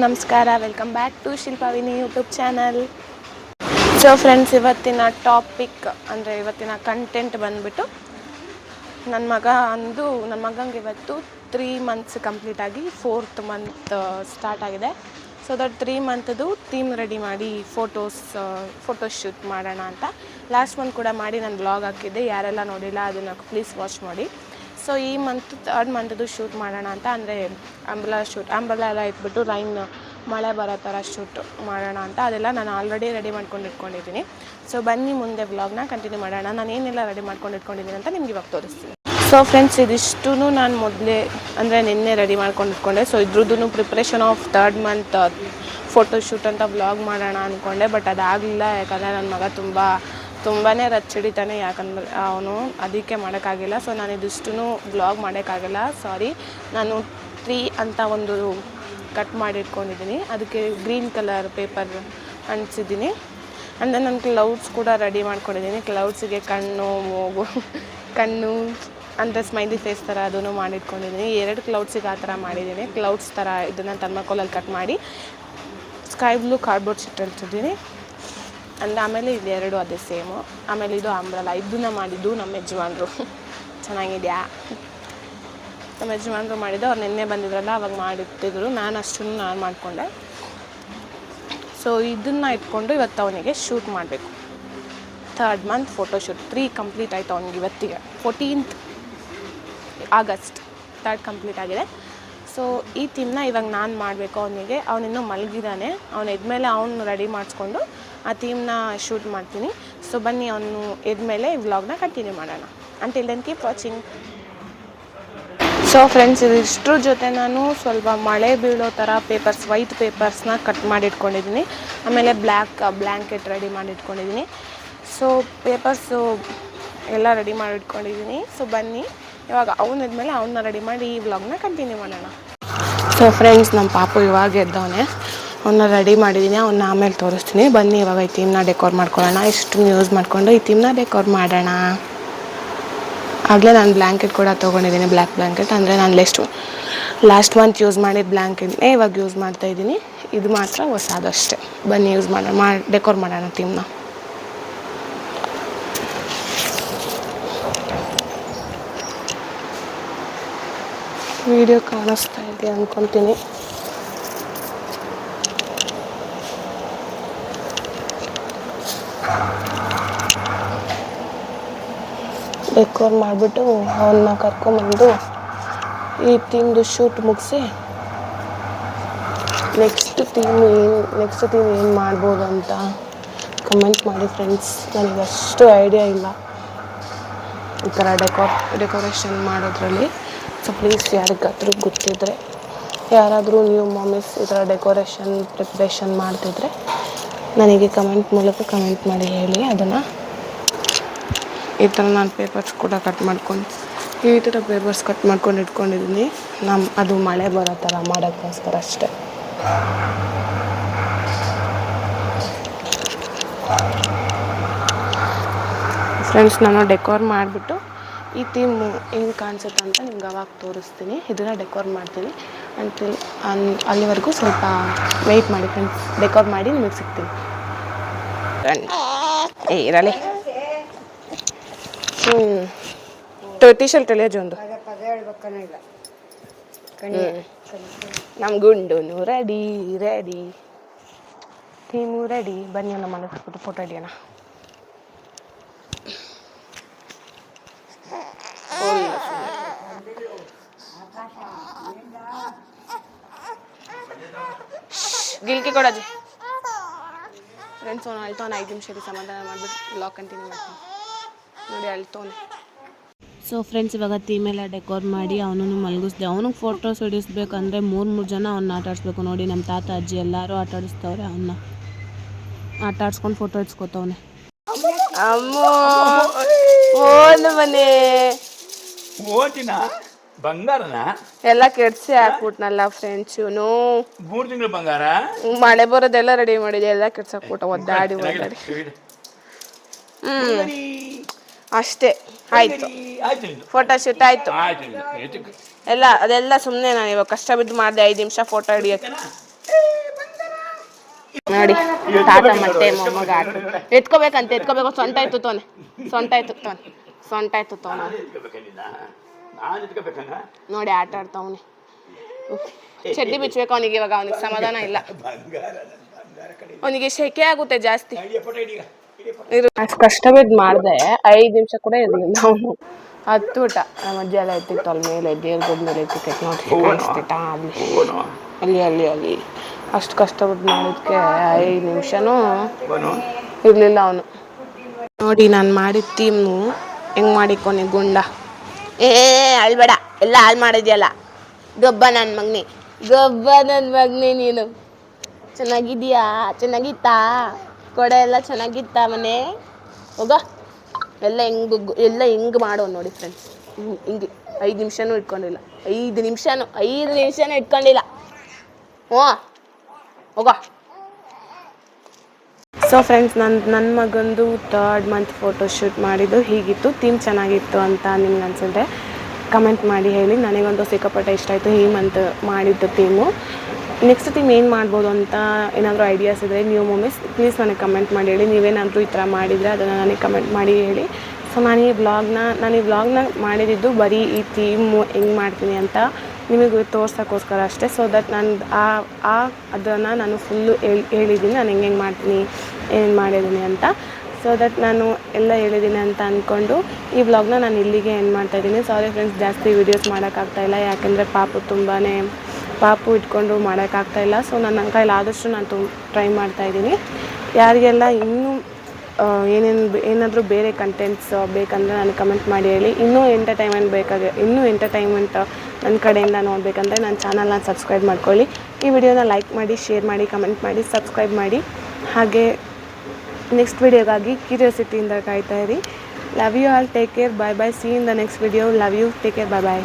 ನಮಸ್ಕಾರ, welcome back to Shilpavini YouTube channel. So friends, ಇವತ್ತಿನ topic ಅಂದರೆ ಇವತ್ತಿನ ಕಂಟೆಂಟ್ ಬಂದುಬಿಟ್ಟು ನನ್ನ ಮಗಂಗೆ ಇವತ್ತು 3 months ಕಂಪ್ಲೀಟ್ ಆಗಿ 4th month ಸ್ಟಾರ್ಟ್ ಆಗಿದೆ. ಸೊ ದಟ್ 3 monthದು ಥೀಮ್ ರೆಡಿ ಮಾಡಿ ಫೋಟೋಶೂಟ್ ಮಾಡೋಣ ಅಂತ ಲಾಸ್ಟ್ ಮಂತ್ ಕೂಡ ಮಾಡಿ ನಾನು ಬ್ಲಾಗ್ ಹಾಕಿದ್ದೆ. ಯಾರೆಲ್ಲ ನೋಡಿಲ್ಲ ಅದನ್ನು ಪ್ಲೀಸ್ ವಾಚ್ ಮಾಡಿ. ಸೊ ಈ ಮಂತ್ 3rd monthದು ಶೂಟ್ ಮಾಡೋಣ ಅಂತ, ಅಂದರೆ ಅಂಬ್ರೆಲಾ ಎಲ್ಲ ಇಟ್ಬಿಟ್ಟು ಮಳೆ ಬರೋ ಥರ ಶೂಟ್ ಮಾಡೋಣ ಅಂತ. ಅದೆಲ್ಲ ನಾನು ಆಲ್ರೆಡಿ ರೆಡಿ ಮಾಡ್ಕೊಂಡು ಇಟ್ಕೊಂಡಿದ್ದೀನಿ. ಸೊ ಬನ್ನಿ ಮುಂದೆ ವ್ಲಾಗ್ನ ಕಂಟಿನ್ಯೂ ಮಾಡೋಣ. ನಾನು ಏನೆಲ್ಲ ರೆಡಿ ಮಾಡ್ಕೊಂಡು ಇಟ್ಕೊಂಡಿದ್ದೀನಿ ಅಂತ ನಿಮ್ಗೆ ಇವಾಗ ತೋರಿಸ್ತೀನಿ. ಸೊ ಫ್ರೆಂಡ್ಸ್, ಇದಿಷ್ಟು ನಾನು ಮೊದಲೇ ಅಂದರೆ ನಿನ್ನೆ ರೆಡಿ ಮಾಡ್ಕೊಂಡು ಇಟ್ಕೊಂಡೆ. ಸೊ ಇದ್ರದ್ದು preparation of 3rd month photoshoot ಅಂತ ವ್ಲಾಗ್ ಮಾಡೋಣ ಅಂದ್ಕೊಂಡೆ, ಬಟ್ ಅದಾಗಲಿಲ್ಲ. ಯಾಕಂದರೆ ನನ್ನ ಮಗ ತುಂಬಾ ರಚ್ಚಿಡಿತಾನೆ, ಯಾಕಂದರೆ ಅವನು ಅದಕ್ಕೆ ಮಾಡೋಕ್ಕಾಗಿಲ್ಲ. ಸೊ ನಾನು ಇದಿಷ್ಟು ವ್ಲಾಗ್ ಮಾಡೋಕ್ಕಾಗಲ್ಲ, ಸಾರಿ. ನಾನು 3 ಅಂತ ಒಂದು ಕಟ್ ಮಾಡಿ ಇಟ್ಕೊಂಡಿದ್ದೀನಿ. ಅದಕ್ಕೆ ಗ್ರೀನ್ ಕಲರ್ ಪೇಪರ್ ಅಂಟಿಸಿದ್ದೀನಿ. ಅಂದರೆ ನಾನು ಕ್ಲೌಡ್ಸ್ ಕೂಡ ರೆಡಿ ಮಾಡ್ಕೊಂಡಿದ್ದೀನಿ. ಕ್ಲೌಡ್ಸಿಗೆ ಕಣ್ಣು ಅಂದರೆ ಸ್ಮೈಲಿ ಫೇಸ್ ಥರ ಅದನ್ನು ಮಾಡಿಟ್ಕೊಂಡಿದ್ದೀನಿ. 2 ಕ್ಲೌಡ್ಸಿಗೆ ಆ ಥರ ಮಾಡಿದ್ದೀನಿ. ಕ್ಲೌಡ್ಸ್ ಥರ ಇದನ್ನು ಥರ್ಮಾಕೋಲಲ್ಲಿ ಕಟ್ ಮಾಡಿ ಸ್ಕೈ ಬ್ಲೂ ಕಾರ್ಡ್ಬೋರ್ಡ್ ಶೀಟ್ ಅಂಟಿಸಿದ್ದೀನಿ. ಅಂದರೆ ಆಮೇಲೆ ಇದು 2 ಅದೇ ಸೇಮು. ಆಮೇಲೆ ಇದು ಅಂಬ್ರೆಲಾ, ಇದನ್ನು ಮಾಡಿದ್ದು ನಮ್ಮ ಯಜಮಾನ್ರು. ಚೆನ್ನಾಗಿದೆಯಾ? ನಮ್ಮ ಯಜಮಾನ್ರು ಮಾಡಿದ್ದು. ಅವ್ರು ನಿನ್ನೆ ಬಂದಿದ್ರಲ್ಲ, ಅವಾಗ ಮಾಡಿಟ್ಟಿದ್ರು. ನಾನು ಮಾಡಿಕೊಂಡೆ. ಸೊ ಇದನ್ನು ಇಟ್ಕೊಂಡು ಇವತ್ತು ಅವನಿಗೆ ಶೂಟ್ ಮಾಡಬೇಕು. 3rd month ಫೋಟೋಶೂಟ್ 3 ಕಂಪ್ಲೀಟ್ ಆಯಿತು ಅವನಿಗೆ. ಇವತ್ತಿಗೆ 14th August 3rd ಕಂಪ್ಲೀಟ್ ಆಗಿದೆ. ಸೊ ಈ ಥೀಮ್ನ ಇವಾಗ ನಾನು ಮಾಡಬೇಕು ಅವನಿಗೆ. ಅವನಿನ್ನೂ ಮಲಗಿದ್ದಾನೆ. ಅವನು ಎದ್ಮೇಲೆ ಅವನು ರೆಡಿ ಮಾಡಿಸ್ಕೊಂಡು ಆ ಥೀಮ್ನ ಶೂಟ್ ಮಾಡ್ತೀನಿ. ಸೊ ಬನ್ನಿ, ಅವನು ಎದ್ಮೇಲೆ ವ್ಲಾಗ್ನ ಕಂಟಿನ್ಯೂ ಮಾಡೋಣ. Until then keep watching. So friends, ಇದಿಷ್ಟ್ರ ಜೊತೆ ನಾನು ಸ್ವಲ್ಪ ಮಳೆ ಬೀಳೋ ಥರ ವೈಟ್ ಪೇಪರ್ಸ್ನ ಕಟ್ ಮಾಡಿ ಇಟ್ಕೊಂಡಿದ್ದೀನಿ. ಆಮೇಲೆ ಬ್ಲ್ಯಾಂಕೆಟ್ ರೆಡಿ ಮಾಡಿ ಇಟ್ಕೊಂಡಿದ್ದೀನಿ. ಸೊ ಪೇಪರ್ಸು ಎಲ್ಲ ರೆಡಿ ಮಾಡಿ ಇಟ್ಕೊಂಡಿದ್ದೀನಿ. ಸೊ ಬನ್ನಿ, ಇವಾಗ ಅವನಿದ್ಮೇಲೆ ಅವನ್ನ ರೆಡಿ ಮಾಡಿ ಈ ವ್ಲಾಗ್ನ ಕಂಟಿನ್ಯೂ ಮಾಡೋಣ. ಸೊ ಫ್ರೆಂಡ್ಸ್, ನಮ್ಮ ಪಾಪು ಇವಾಗ ಎದ್ದವನೇ. ಅವನ್ನ ರೆಡಿ ಮಾಡಿದ್ದೀನಿ. ಅವನ್ನ ಆಮೇಲೆ ತೋರಿಸ್ತೀನಿ. ಬನ್ನಿ, ಇವಾಗ ಈ ಥೀಮ್ನ ಡೆಕೋರ್ ಮಾಡ್ಕೊಳ್ಳೋಣ. ಇಷ್ಟು ಯೂಸ್ ಮಾಡಿಕೊಂಡು ಈ ಥೀಮ್ನ ಡೆಕೋರ್ ಮಾಡೋಣ. ಆಗಲೇ ನಾನು ಬ್ಲ್ಯಾಂಕೆಟ್ ಕೂಡ ತೊಗೊಂಡಿದ್ದೀನಿ, ಬ್ಲ್ಯಾಕ್ ಬ್ಲ್ಯಾಂಕೆಟ್. ಅಂದರೆ ನಾನು ಲಾಸ್ಟ್ ಮಂತ್ ಯೂಸ್ ಮಾಡಿದ ಬ್ಲ್ಯಾಂಕೆಟ್ನೇ ಇವಾಗ ಯೂಸ್ ಮಾಡ್ತಾಯಿದ್ದೀನಿ. ಇದು ಮಾತ್ರ ಹೊಸದಷ್ಟೇ. ಬನ್ನಿ ಯೂಸ್ ಮಾಡೋಣ, ಡೆಕೋರ್ ಮಾಡೋಣ ಥೀಮ್ನ. ವಿಡಿಯೋ ಕಾಣಿಸ್ತಾ ಇದೆ ಅಂದ್ಕೊತೀನಿ. ಡೆಕೋರ್ ಮಾಡಿಬಿಟ್ಟು ಅವನ್ನ ಕರ್ಕೊಂಬಂದು ಈ ಥೀಮ್ದು ಶೂಟ್ ಮುಗಿಸಿ ನೆಕ್ಸ್ಟ್ ಥೀಮ್ ಏನು ಮಾಡ್ಬೋದು ಅಂತ ಕಮೆಂಟ್ ಮಾಡಿ ಫ್ರೆಂಡ್ಸ್. ನನಗೆ ಅಷ್ಟು ಐಡಿಯಾ ಇಲ್ಲ ಈ ಥರ ಡೆಕೋರೇಷನ್ ಮಾಡೋದ್ರಲ್ಲಿ. ಸೊ ಪ್ಲೀಸ್, ಯಾರಿಗಾದ್ರೂ ಗೊತ್ತಿದ್ದರೆ, ಯಾರಾದರೂ ನೀವು ಮಮ್ಮೀಸ್ ಈ ಥರ ಪ್ರಿಪ್ರೇಷನ್ ಮಾಡ್ತಿದ್ರೆ ನನಗೆ ಕಮೆಂಟ್ ಮೂಲಕ ಕಮೆಂಟ್ ಮಾಡಿ ಹೇಳಿ. ಅದನ್ನು ಈ ಥರ ನಾನು ಪೇಪರ್ಸ್ ಕೂಡ ಕಟ್ ಮಾಡ್ಕೊಂಡು ಇಟ್ಕೊಂಡಿದ್ದೀನಿ. ಅದು ಮಳೆ ಬರೋ ಥರ ಮಾಡೋಕ್ಕೋಸ್ಕರ ಅಷ್ಟೆ. ಫ್ರೆಂಡ್ಸ್, ನಾನು ಡೆಕೋರ್ ಮಾಡಿಬಿಟ್ಟು ಈ ಥೀಮ್ ಹೆಂಗೆ ಕಾಣಿಸುತ್ತೆ ಅಂತ ನಿಮ್ಗೆ ಅವಾಗ ತೋರಿಸ್ತೀನಿ. ಇದನ್ನು ಡೆಕೋರ್ ಮಾಡ್ತೀನಿ. ಅಲ್ಲಿವರೆಗೂ ಸ್ವಲ್ಪ ವೆಯ್ಟ್ ಮಾಡಿ ಫ್ರೆಂಡ್ಸ್. ಡೆಕೋರ್ ಮಾಡಿ ನಿಮಗೆ ಸಿಗ್ತೀನಿ. ಇರಲಿ. ಟೀ ಶರ್ಟ್ ಎಳೆಯೋದು ಒಂದು ನಮ್ಮ ಗುಂಡು ರೆಡಿ ಥೀಮು ರೆಡಿ. ಬನ್ನಿ, ನಮ್ಮ ಮನೆ ಹಾಕ್ಬಿಟ್ಟು ಫೋಟೋ ಹಿಡಿಯೋಣ. ಗಿಲ್ಕಿ ಕೊಡಜಿ. ಫ್ರೆಂಡ್ಸ್, ಅವನು ಅಳ್ತವನು. 5 ನಿಮಿಷ ಸಮಾಧಾನ ಮಾಡಿಬಿಟ್ಟು ವ್ಲಾಗ್ ಕಂಟಿನ್ಯೂ ಮಾಡ್ತೀನಿ. ನೋಡಿ, ಅಳ್ತವನು. ಸೊ ಫ್ರೆಂಡ್ಸ್, ಇವಾಗ ಥೀಮೆಲ್ಲ ಡೆಕೋರ್ ಮಾಡಿ ಅವನನ್ನು ಮಲಗಿಸ್ದೆ. ಅವನಿಗೆ ಫೋಟೋಸ್ ಹಿಡಿಸ್ಬೇಕಂದ್ರೆ 3 ಜನ ಅವನ್ನ ಆಟ ಆಡಿಸ್ಬೇಕು. ನೋಡಿ, ನಮ್ಮ ತಾತ ಅಜ್ಜಿ ಎಲ್ಲರೂ ಆಟ ಆಡಿಸ್ತವ್ರೆ. ಅವನ್ನ ಆಟ ಆಡಿಸ್ಕೊಂಡು ಫೋಟೋ ಇಡ್ಸ್ಕೊತವನೆ. ಮನೆ ಬಂಗಾರನ ಎಲ್ಲ ಕೆಡ್ಸಿ ಹಾಕ್ಬಿಟ್ನಲ್ಲ ಫ್ರೆಂಡ್ಸ್. ಇವನು 3 ತಿಂಗಳು ಬಂಗಾರ ಮಳೆ ಬರೋದೆಲ್ಲ ರೆಡಿ ಮಾಡಿದೆ, ಎಲ್ಲ ಕೆಡ್ಸಾಕ್ಬಿಟ್ಟ. ಒದ್ದಾಡಿ ಅಷ್ಟೇ. ಆಯ್ತು, ಫೋಟೋ ಶೂಟ್ ಆಯ್ತು. ಅದೆಲ್ಲ ಸುಮ್ಮನೆ ನಾನು ಇವಾಗ ಕಷ್ಟ ಬಿದ್ದು ಮಾಡಿದೆ 5 ನಿಮಿಷ ಫೋಟೋ ಹಿಡಿಯೋಕ್ಕೆ. ನೋಡಿ ತಾತ ಮತ್ತೆ ಮೊಮ್ಮಗ ಆಟ ಎತ್ಕೋಬೇಕು ಸೊಂಟ ಇತ್ತು ನೋಡಿ ಆಟ ಆಡ್ತಾವನಿ. ಚಡ್ಡಿ ಬಿಚ್ಚಬೇಕು ಅವನಿಗೆ, ಇವಾಗ ಅವನಿಗೆ ಸಮಾಧಾನ ಇಲ್ಲ, ಅವನಿಗೆ ಶೆಕೆ ಆಗುತ್ತೆ ಜಾಸ್ತಿ. ಅಷ್ಟು ಕಷ್ಟ ಬಿದ್ದು ಮಾಡಿದೆ, 5 ನಿಮಿಷ ಕೂಡ ಇರಲಿಲ್ಲ ಅವನು. ಹತ್ತುಬಿಟ್ಟ. ನಮ್ಮ ಅಜ್ಜಿ ಎಲ್ಲ ಎತ್ತಿತ್ತು ಅಲ್ಲಿ ಮೇಲೆ, ದೇವ್ರ ಗುಡ್ ಮೇಲೆ ಎತ್ತಿತ್ತು ನೋಡಿ, ಕಾಣಿಸ್ತಿತ್ತಾ ಅಲ್ಲಿ ಅಷ್ಟು ಕಷ್ಟಪಟ್ಟು ಮಾಡಿದ್ಕೆ 5 ನಿಮಿಷನೂ ಇರಲಿಲ್ಲ ಅವನು. ನೋಡಿ ನಾನು ಮಾಡಿದ ಥೀಮು ಹೆಂಗೆ ಮಾಡಿಕೊನೆ ಗುಂಡ. ಅಳ್ಬೇಡ, ಎಲ್ಲ ಹಾಳು ಮಾಡಿದ್ಯಲ್ಲ ಗಬ್ಬ ನನ್ನ ಮಗನೇ ನೀನು. ಚೆನ್ನಾಗಿತ್ತಾ ಕೊಡೆ ಎಲ್ಲ ಚೆನ್ನಾಗಿತ್ತಾ ಮನೆ? ಹೋಗ ಎಲ್ಲ ಹೆಂಗೆ ಮಾಡೋ ನೋಡಿ ಫ್ರೆಂಡ್ಸ್, ಹಿಂಗೆ 5 ನಿಮಿಷನೂ ಇಟ್ಕೊಂಡಿಲ್ಲ. 5 ನಿಮಿಷನೂ ಇಟ್ಕೊಂಡಿಲ್ಲ. ಹೋಗ. ಸೊ ಫ್ರೆಂಡ್ಸ್, ನನ್ನ ಮಗಂದು 3rd ಮಂತ್ ಫೋಟೋ ಶೂಟ್ ಮಾಡಿದ್ದು ಹೀಗಿತ್ತು. ಥೀಮ್ ಚೆನ್ನಾಗಿತ್ತು ಅಂತ ನಿಮ್ಗೆ ಅನ್ಸಿದ್ರೆ ಕಮೆಂಟ್ ಮಾಡಿ ಹೇಳಿ. ನನಗಂತೂ ಸಿಕ್ಕಾಪಟ್ಟೆ ಇಷ್ಟ ಆಯಿತು ಈ ಮಂತ್ ಮಾಡಿದ್ದು ಥೀಮು. ನೆಕ್ಸ್ಟ್ ಥೀಮ್ ಏನು ಮಾಡ್ಬೋದು ಅಂತ ಏನಾದರೂ ಐಡಿಯಾಸ್ ಇದ್ದರೆ ನ್ಯೂ ಮೂವೀಸ್ ಪ್ಲೀಸ್ ನನಗೆ ಕಮೆಂಟ್ ಮಾಡಿ ಹೇಳಿ. ನೀವೇನಾದರೂ ಈ ಥರ ಮಾಡಿದರೆ ಅದನ್ನು ನನಗೆ ಕಮೆಂಟ್ ಮಾಡಿ ಹೇಳಿ. ಸೊ ನಾನು ಈ ವ್ಲಾಗ್ನ ಮಾಡಿದ್ದು ಬರೀ ಈ ಥೀಮು ಹೆಂಗೆ ಮಾಡ್ತೀನಿ ಅಂತ ನಿಮಗೆ ತೋರ್ಸೋಕ್ಕೋಸ್ಕರ ಅಷ್ಟೇ. ಸೊ ದಟ್ ನಾನು ಅದನ್ನು ನಾನು ಫುಲ್ಲು ಹೇಳಿದ್ದೀನಿ, ನಾನು ಹೆಂಗೆ ಮಾಡ್ತೀನಿ, ಏನೇನು ಮಾಡಿದ್ದೀನಿ ಅಂತ. ಸೊ ದಟ್ ನಾನು ಎಲ್ಲ ಹೇಳಿದ್ದೀನಿ ಅಂತ ಅಂದ್ಕೊಂಡು ಈ ವ್ಲಾಗ್ನ ನಾನು ಇಲ್ಲಿಗೆ ಎಂಡ್ ಮಾಡ್ತಾಯಿದ್ದೀನಿ. ಸಾರಿ ಫ್ರೆಂಡ್ಸ್, ಜಾಸ್ತಿ ವೀಡಿಯೋಸ್ ಮಾಡೋಕ್ಕಾಗ್ತಾಯಿಲ್ಲ, ಯಾಕೆಂದರೆ ಪಾಪು ಇಟ್ಕೊಂಡು ಮಾಡೋಕ್ಕಾಗ್ತಾಯಿಲ್ಲ. ಸೊ ನನ್ನ ಕೈಲಿ ಆದಷ್ಟು ನಾನು ಟ್ರೈ ಮಾಡ್ತಾಯಿದ್ದೀನಿ. ಯಾರಿಗೆಲ್ಲ ಇನ್ನೂ ಏನಾದರೂ ಬೇರೆ ಕಂಟೆಂಟ್ಸ್ ಬೇಕಂದರೆ ನನಗೆ ಕಮೆಂಟ್ ಮಾಡಿ ಹೇಳಿ. ಇನ್ನೂ ಎಂಟರ್ಟೈನ್ಮೆಂಟ್ ನನ್ನ ಕಡೆಯಿಂದ ನೋಡಬೇಕಂದ್ರೆ ನನ್ನ ಚಾನಲ್ನ ಸಬ್ಸ್ಕ್ರೈಬ್ ಮಾಡ್ಕೊಳ್ಳಿ. ಈ ವಿಡಿಯೋನ ಲೈಕ್ ಮಾಡಿ, ಶೇರ್ ಮಾಡಿ, ಕಮೆಂಟ್ ಮಾಡಿ, ಸಬ್ಸ್ಕ್ರೈಬ್ ಮಾಡಿ. ಹಾಗೆ ನೆಕ್ಸ್ಟ್ ವಿಡಿಯೋಗಾಗಿ ಕ್ಯೂರಿಯಾಸಿಟಿಯಿಂದ ಕಾಯ್ತಾ ಇರಿ. Love you all, take care, bye bye, see in the next video. Love you, take care, bye bye.